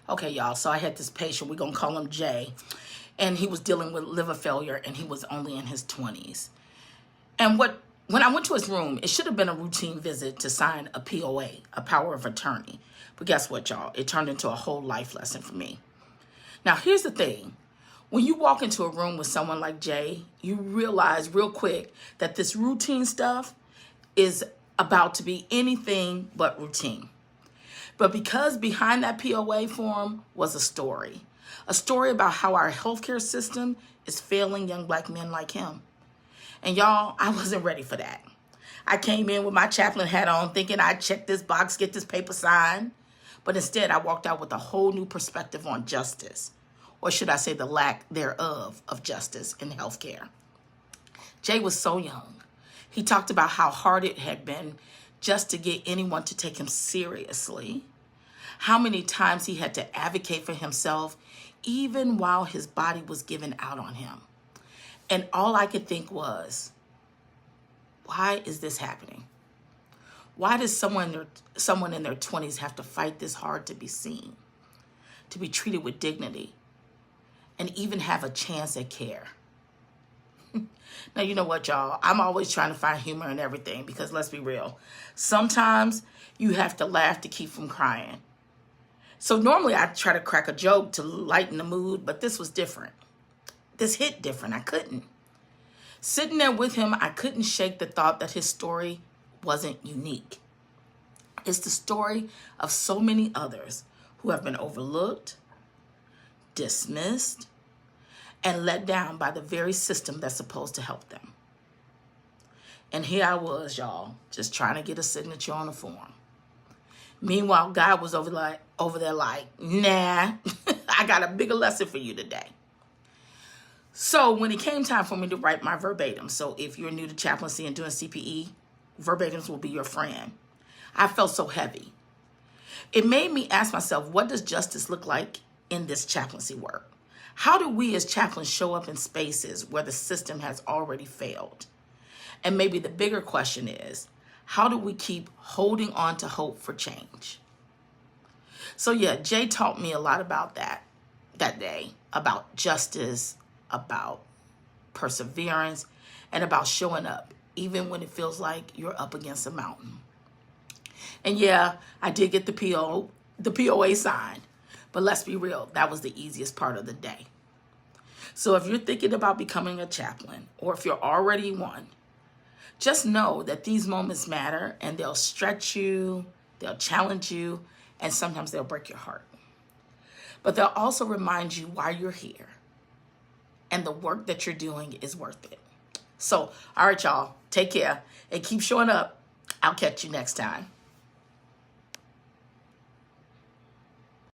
Okay, y'all, so I had this patient, we're going to call him Jay, and he was dealing with liver failure, and he was only in his 20s. And when I went to his room, it should have been a routine visit to sign a POA, a power of attorney. But guess what, y'all? It turned into a whole life lesson for me. Now, here's the thing. When you walk into a room with someone like Jay, you realize real quick that this routine stuff is about to be anything but routine. But because behind that POA form was a story about how our healthcare system is failing young black men like him. And y'all, I wasn't ready for that. I came in with my chaplain hat on thinking I'd check this box, get this paper signed. But instead, I walked out with a whole new perspective on justice. Or should I say the lack thereof of justice in healthcare. Jay was so young. He talked about how hard it had been just to get anyone to take him seriously. How many times he had to advocate for himself, even while his body was giving out on him. And all I could think was, why is this happening? Why does someone in their 20s have to fight this hard to be seen, to be treated with dignity, and even have a chance at care? Now, you know what, y'all? I'm always trying to find humor in everything because let's be real. Sometimes you have to laugh to keep from crying. So normally I try to crack a joke to lighten the mood, but this was different. This hit different. I couldn't. Sitting there with him, I couldn't shake the thought that his story wasn't unique. It's the story of so many others who have been overlooked, dismissed, and let down by the very system that's supposed to help them. And here I was, y'all, just trying to get a signature on a form. Meanwhile, God was over there like, nah, I got a bigger lesson for you today. So when it came time for me to write my verbatim, so if you're new to chaplaincy and doing CPE, verbatims will be your friend. I felt so heavy. It made me ask myself, what does justice look like in this chaplaincy work? How do we as chaplains show up in spaces where the system has already failed? And maybe the bigger question is, how do we keep holding on to hope for change? So yeah, Jay taught me a lot about that day, about justice, about perseverance, and about showing up, even when it feels like you're up against a mountain. And yeah, I did get the POA signed, but let's be real, that was the easiest part of the day. So if you're thinking about becoming a chaplain, or if you're already one, just know that these moments matter and they'll stretch you, they'll challenge you, and sometimes they'll break your heart. But they'll also remind you why you're here and the work that you're doing is worth it. So, all right, y'all, take care and keep showing up. I'll catch you next time.